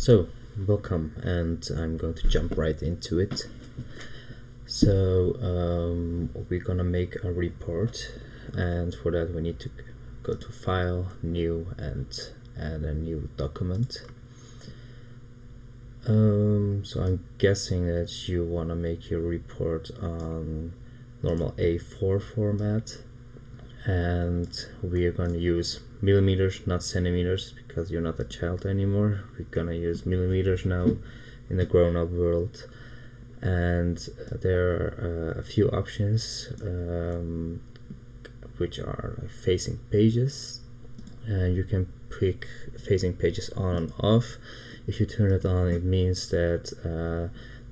So, welcome, and I'm going to jump right into it. So, we're gonna make a report, and for that we need to go to File, New, and add a new document. So I'm guessing that you want to make your report on normal A4 format, and we are going to use millimeters, not centimeters, because you're not a child anymore. We're going to use millimeters now in the grown-up world. And there are a few options which are like facing pages, and you can pick facing pages on and off. If you turn it on, it means that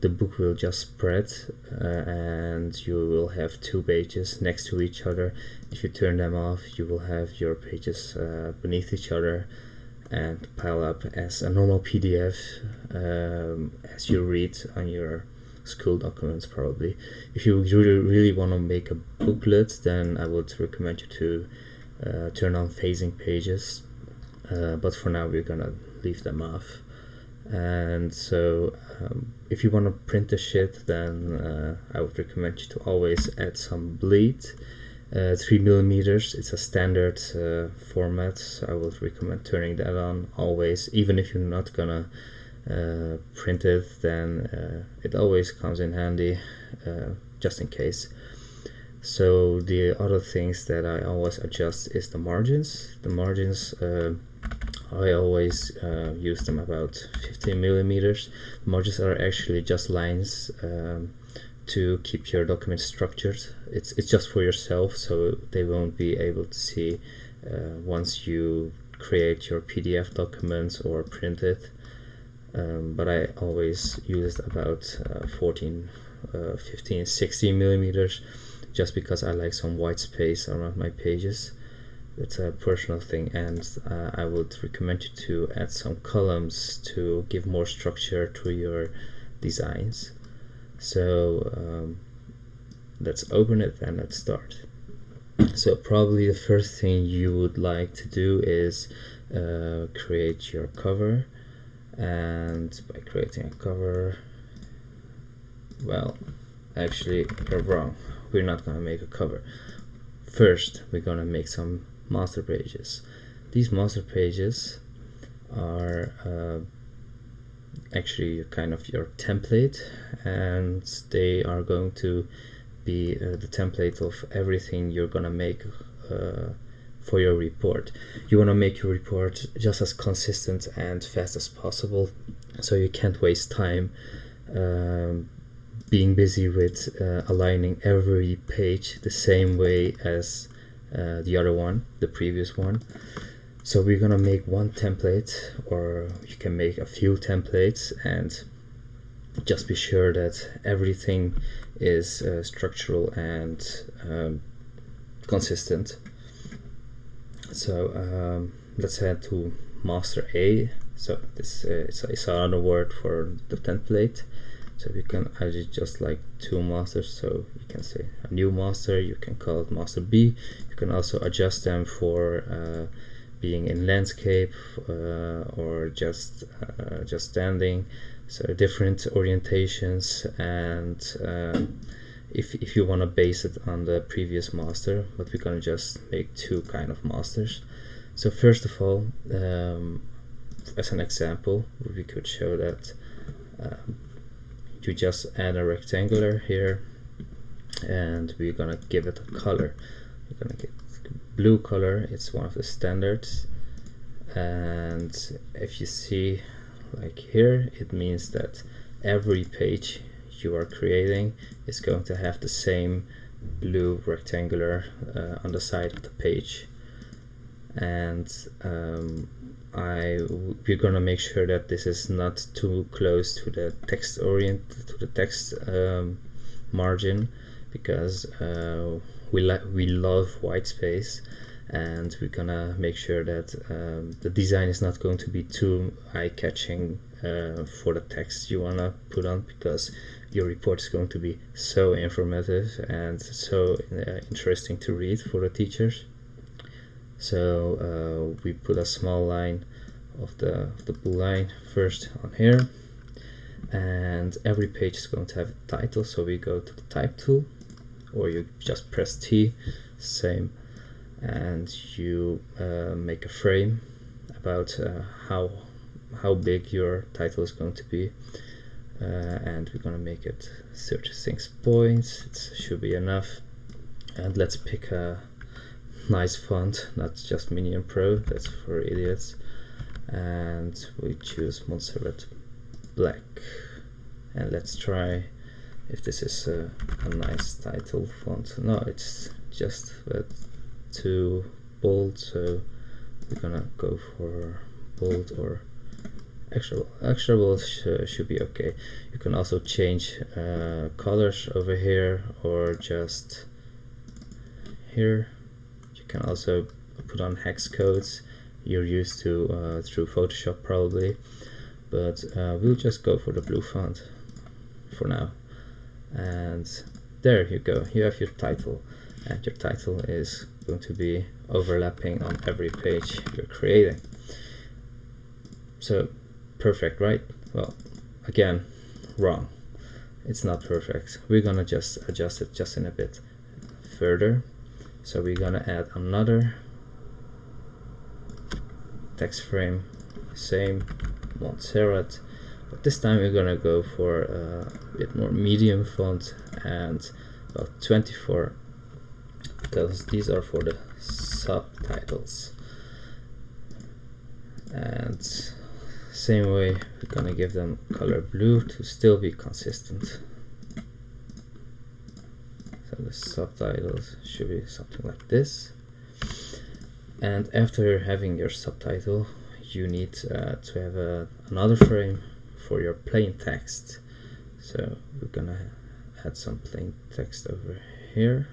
the book will just spread and you will have two pages next to each other. If you turn them off, you will have your pages beneath each other and pile up as a normal PDF as you read on your school documents probably. If you really want to make a booklet, then I would recommend you to turn on facing pages, but for now we're gonna leave them off. And so if you want to print the shit, then I would recommend you to always add some bleed. 3mm, it's a standard format, so I would recommend turning that on always. Even if you're not gonna print it, then it always comes in handy, just in case. So the other things that I always adjust is the margins. The margins, I always use them about 15mm. Margins are actually just lines to keep your document structured. It's just for yourself, so they won't be able to see once you create your PDF documents or print it. But I always used about 14, 15, 16mm, just because I like some white space around my pages. It's a personal thing, and I would recommend you to add some columns to give more structure to your designs. So let's open it and let's start. So probably the first thing you would like to do is create your cover. And by creating a cover, well, actually you're wrong. We're not gonna make a cover. First we're gonna make some master pages. These master pages are actually kind of your template, and they are going to be the template of everything you're gonna make for your report. You want to make your report just as consistent and fast as possible, so you can't waste time being busy with aligning every page the same way as the other one, the previous one. So we're gonna make one template, or you can make a few templates, and just be sure that everything is structural and consistent. So let's head to master A. So this it's another word for the template. So you can add it just like two masters, so you can say a new master, you can call it master B. You can also adjust them for being in landscape or just standing, so different orientations. And if you want to base it on the previous master, but we're gonna just make two kind of masters. So first of all, as an example, we could show that you just add a rectangular here, and we're gonna give it a color. We're gonna get blue color. It's one of the standards, and if you see like here, it means that every page you are creating is going to have the same blue rectangular on the side of the page. And we're gonna make sure that this is not too close to the text margin, because we love white space, and we're gonna make sure that the design is not going to be too eye-catching for the text you wanna put on, because your report is going to be so informative and so interesting to read for the teachers. So we put a small line of the blue line first on here, and every page is going to have a title. So we go to the type tool, or you just press T, same, and you make a frame about how big your title is going to be, and we're going to make it 36 points. It should be enough. And let's pick a nice font, not just Minion Pro, that's for idiots. And we choose Montserrat Black, and let's try if this is a nice title font. No, it's just too bold, so we're gonna go for bold or extra bold. Extra bold should be okay. You can also change colors over here, or just here. You can also put on hex codes you're used to through Photoshop probably, but we'll just go for the blue font for now. And there you go, you have your title, and your title is going to be overlapping on every page you're creating. So perfect, right? Well, again, wrong. It's not perfect. We're gonna just adjust it just in a bit further. So we're gonna add another text frame, same Montserrat, but this time we're gonna go for a bit more medium font, and about 24, because these are for the subtitles. And same way, we're gonna give them color blue to still be consistent. So the subtitles should be something like this. And after having your subtitle, you need to have another frame for your plain text. So we're gonna add some plain text over here,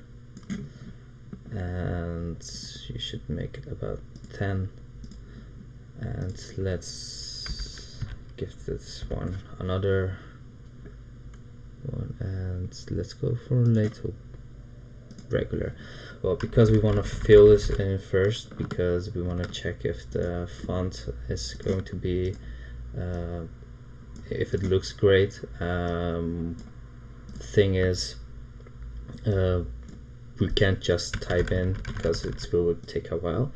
and you should make it about 10. And let's give this one another one, and let's go for label regular. Well, because we want to fill this in first, because we want to check if the font is going to be if it looks great. Thing is, we can't just type in because it will take a while.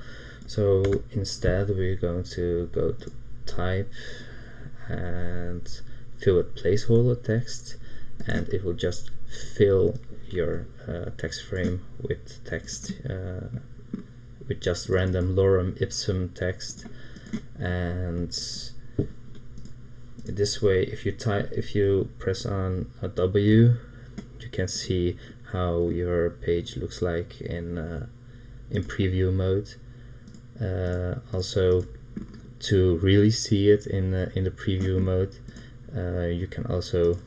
So instead we're going to go to type and fill with placeholder text, and it will just fill your text frame with text, with just random lorem ipsum text. And this way, if you press on a W, you can see how your page looks like in preview mode. Also, to really see it in the preview mode, you can also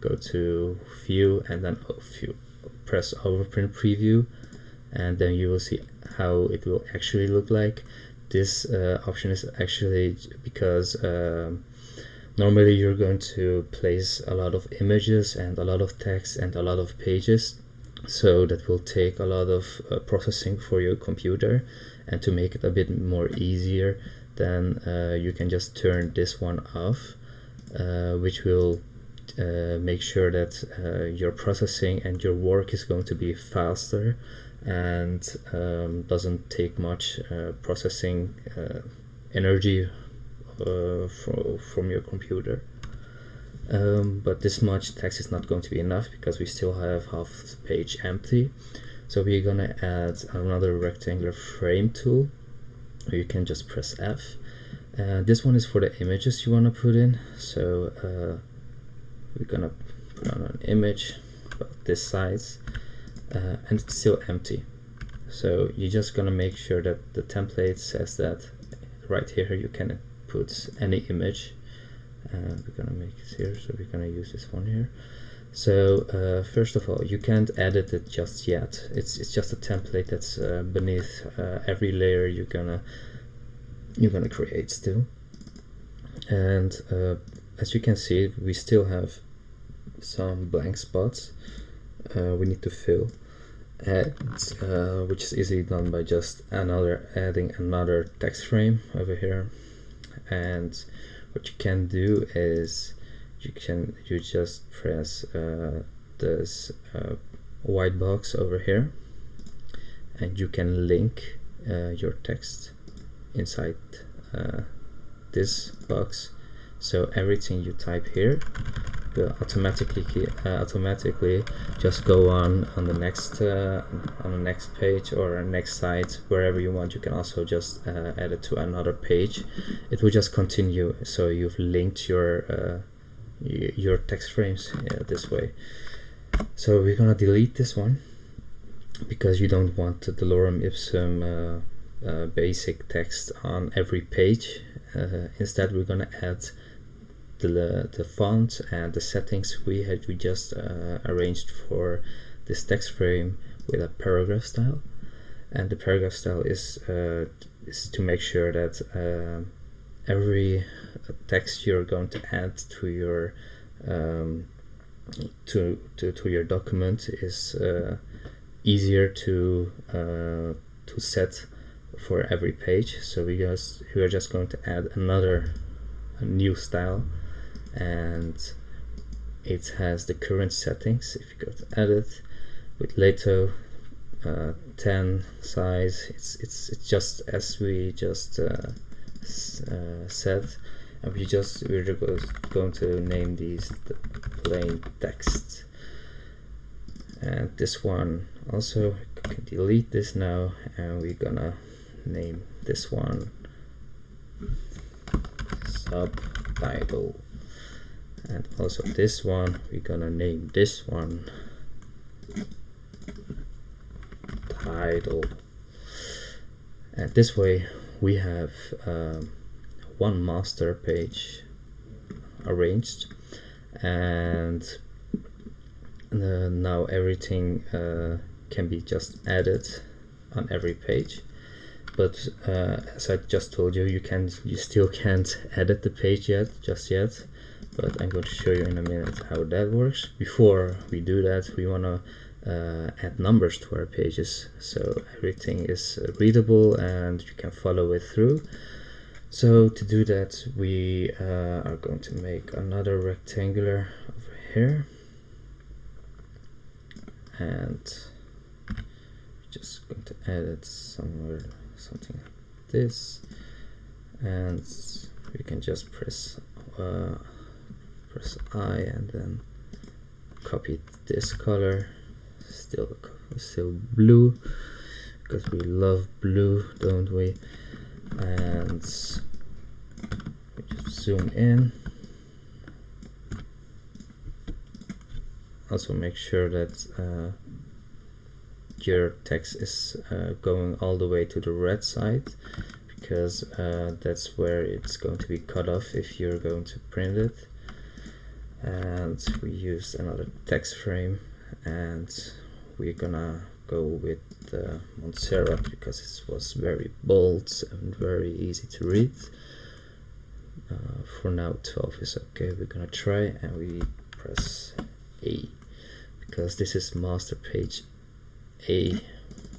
go to view and then press overprint preview, and then you will see how it will actually look like. This option is actually because normally you're going to place a lot of images and a lot of text and a lot of pages, so that will take a lot of processing for your computer. And to make it a bit more easier, then you can just turn this one off, which will make sure that your processing and your work is going to be faster and doesn't take much processing energy from your computer. But this much text is not going to be enough because we still have half the page empty. So we're gonna add another rectangular frame tool. You can just press F. This one is for the images you want to put in. So we're gonna put on an image about this size, and it's still empty. So you're just gonna make sure that the template says that right here you can put any image. We're gonna make it here, so we're gonna use this one here. So first of all, you can't edit it just yet. It's just a template that's beneath every layer you're gonna create still. And as you can see, we still have some blank spots we need to fill, and which is easily done by just adding another text frame over here. And what you can do is you just press this white box over here, and you can link your text inside this box. So everything you type here will automatically just go on the next page or next site, wherever you want. You can also just add it to another page. It will just continue, so you've linked your text frames this way. So we're gonna delete this one because you don't want the lorem ipsum basic text on every page. Instead, we're gonna add the font and the settings we just arranged for this text frame with a paragraph style. And the paragraph style is to make sure that every text you're going to add to your to your document is easier to set for every page. So we are just going to add a new style, and it has the current settings. If you go to edit with Lato 10 size, it's just as we just said, and we're just going to name these the plain text. And this one also, we can delete this now, and we're gonna name this one subtitle. And also this one, we're gonna name this one title. And this way we have one master page arranged, and now everything can be just added on every page. But as I just told you, you still can't edit the page just yet. But I'm going to show you in a minute how that works. Before we do that, we want to add numbers to our pages, so everything is readable and you can follow it through. So to do that, we are going to make another rectangular over here, and just going to add it somewhere, something like this, and we can just press I and then copy this color, still blue, because we love blue, don't we? And we just zoom in. Also make sure that your text is going all the way to the red side, because that's where it's going to be cut off if you're going to print it. And we used another text frame, and we're gonna go with Montserrat because it was very bold and very easy to read. For now 12 is okay. We're gonna try, and we press A because this is master page A,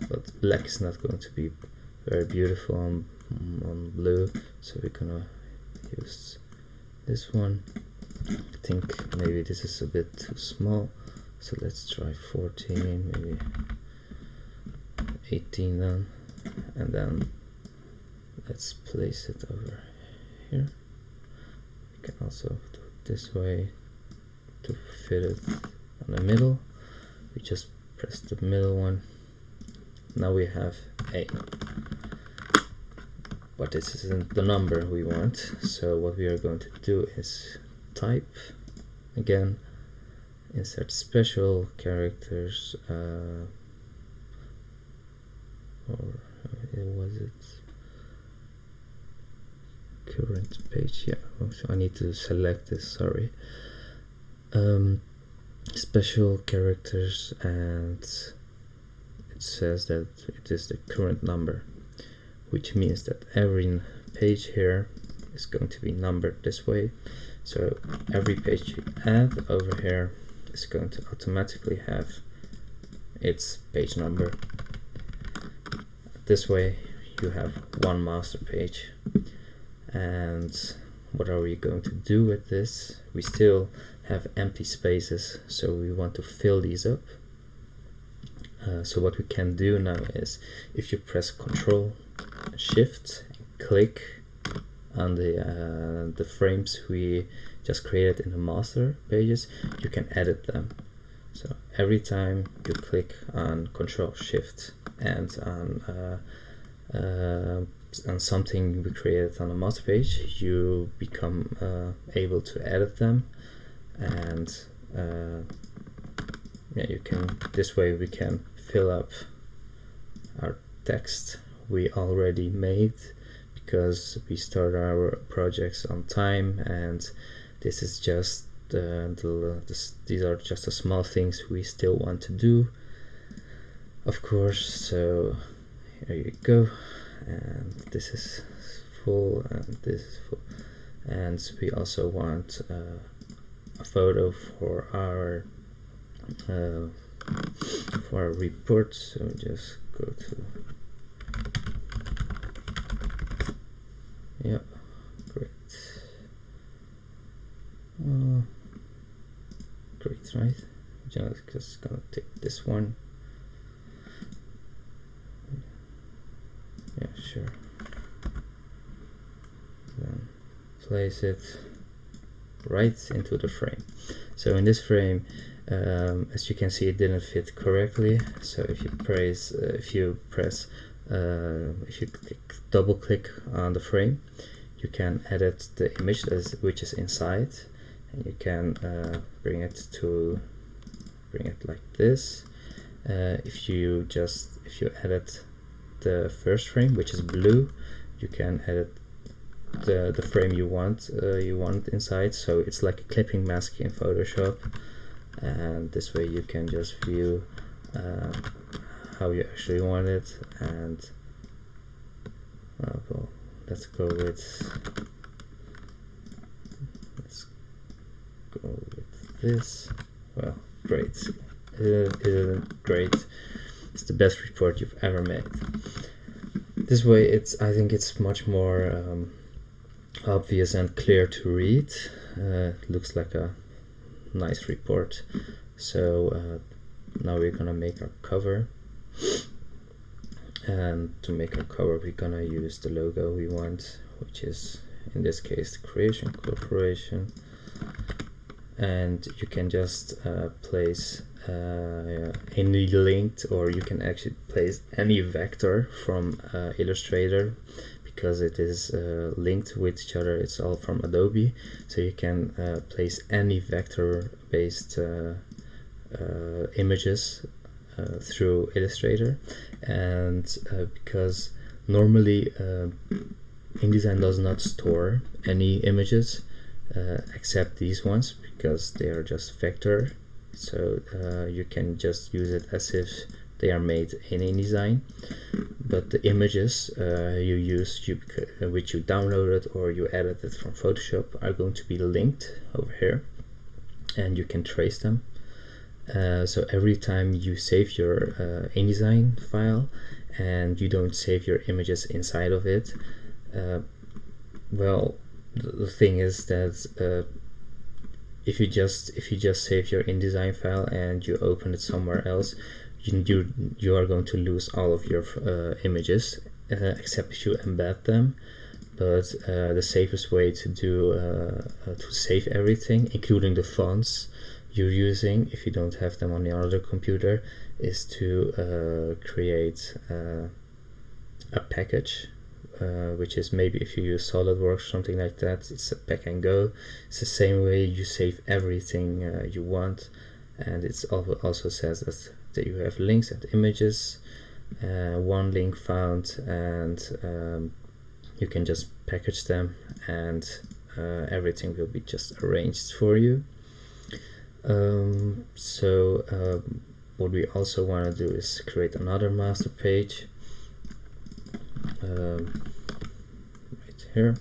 but black is not going to be very beautiful on blue, so we're gonna use this one. I think maybe this is a bit too small, so let's try 14, maybe 18 then, and then let's place it over here. We can also do it this way to fit it on the middle. We just press the middle one. Now we have A, but this isn't the number we want, so what we are going to do is type again, insert special characters, or was it current page? Yeah, so I need to select this, sorry. Special characters, and it says that it is the current number, which means that every page here is going to be numbered this way. So every page you add over here is going to automatically have its page number. This way you have one master page, And what are we going to do with this? We still have empty spaces, so we want to fill these up. So what we can do now is, if you press Ctrl Shift and click on the frames we just created in the master pages, you can edit them. So every time you click on Ctrl Shift and on something we created on the master page, you become able to edit them. And yeah, you can, this way we can fill up our text we already made, because we start our projects on time, and this is just these are just the small things we still want to do, of course. So here you go, and this is full and this is full, and we also want a photo for our report. So just go to, yeah, great, great, right? Just gonna take this one. Yeah, sure. Then place it right into the frame. So in this frame, as you can see, it didn't fit correctly. So if you double click on the frame, you can edit the image which is inside, and you can bring it like this. If you edit the first frame, which is blue, you can edit the frame you want inside. So it's like a clipping mask in Photoshop, and this way you can just view how you actually want it. And well, let's go with this. Well, great. Isn't great? It's the best report you've ever made. This way, I think it's much more obvious and clear to read. It looks like a nice report. So now we're gonna make our cover, and to make our cover we're gonna use the logo we want, which is in this case the Creation Corporation. And you can just place any linked, or you can actually place any vector from Illustrator, because it is linked with each other. It's all from Adobe, so you can place any vector based images through Illustrator. And because normally InDesign does not store any images except these ones, because they are just vector. So you can just use it as if they are made in InDesign. But the images which you downloaded or you edited from Photoshop are going to be linked over here, and you can trace them. So every time you save your InDesign file and you don't save your images inside of it, well, the thing is that if you just save your InDesign file and you open it somewhere else, you are going to lose all of your images, except if you embed them. But the safest way to save everything, including the fonts you're using, if you don't have them on the other computer, is to create a package, which is, maybe if you use SolidWorks or something like that, it's a pack and go. It's the same way you save everything you want, and it also says that you have links and images, one link found, and you can just package them, and everything will be just arranged for you. What we also want to do is create another master page right here.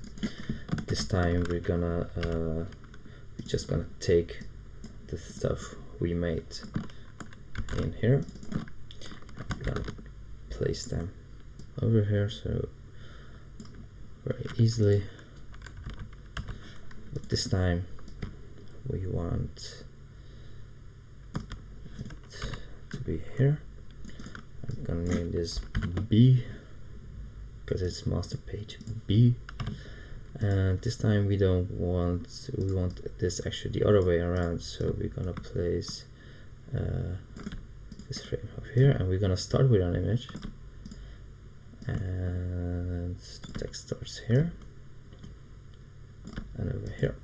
This time we're just gonna take the stuff we made in here, I'm gonna place them over here, so very easily. but this time we want it to be here. I'm gonna name this B because it's master page B. And this time we want this actually the other way around, so we're gonna place this frame up here, and we're gonna start with an image, and text starts here and over here.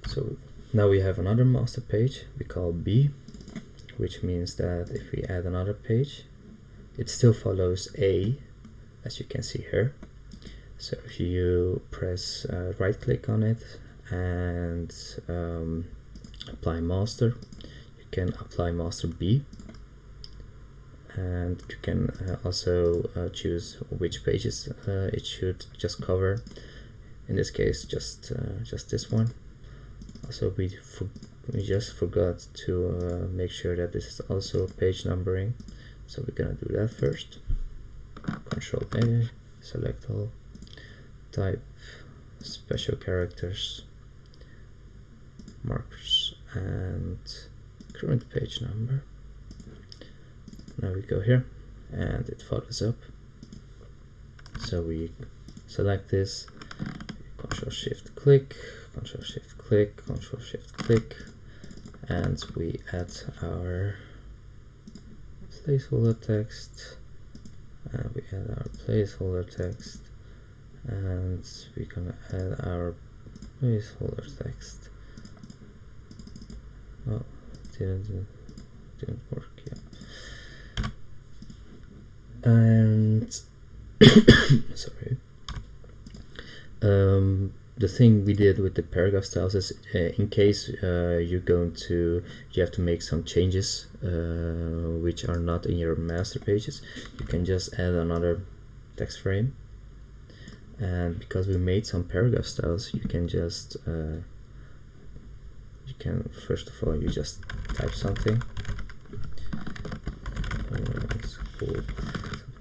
So now we have another master page we call B, which means that if we add another page, it still follows A, as you can see here. So if you press right click on it and apply master, you can apply master B, and you can also choose which pages it should just cover. In this case, just this one. Also, we just forgot to make sure that this is also page numbering, so we're gonna do that first. Control A, select all, type special characters, markers, and current page number. Now we go here and it follows up, so we select this, Control Shift click, Control Shift click, Control Shift click, and we add our placeholder text, and we add our placeholder text, and we're gonna add our placeholder text. Oh, didn't work yet. And sorry. The thing we did with the paragraph styles is in case you have to make some changes which are not in your master pages, you can just add another text frame. And because we made some paragraph styles, you can just first of all, you just type something, something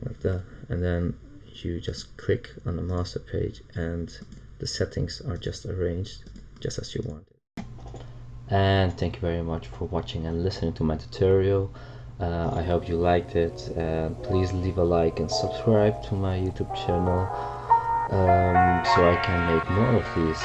like that, and then you just click on the master page, and the settings are just arranged just as you want it. And thank you very much for watching and listening to my tutorial. I hope you liked it, and please leave a like and subscribe to my YouTube channel so I can make more of these.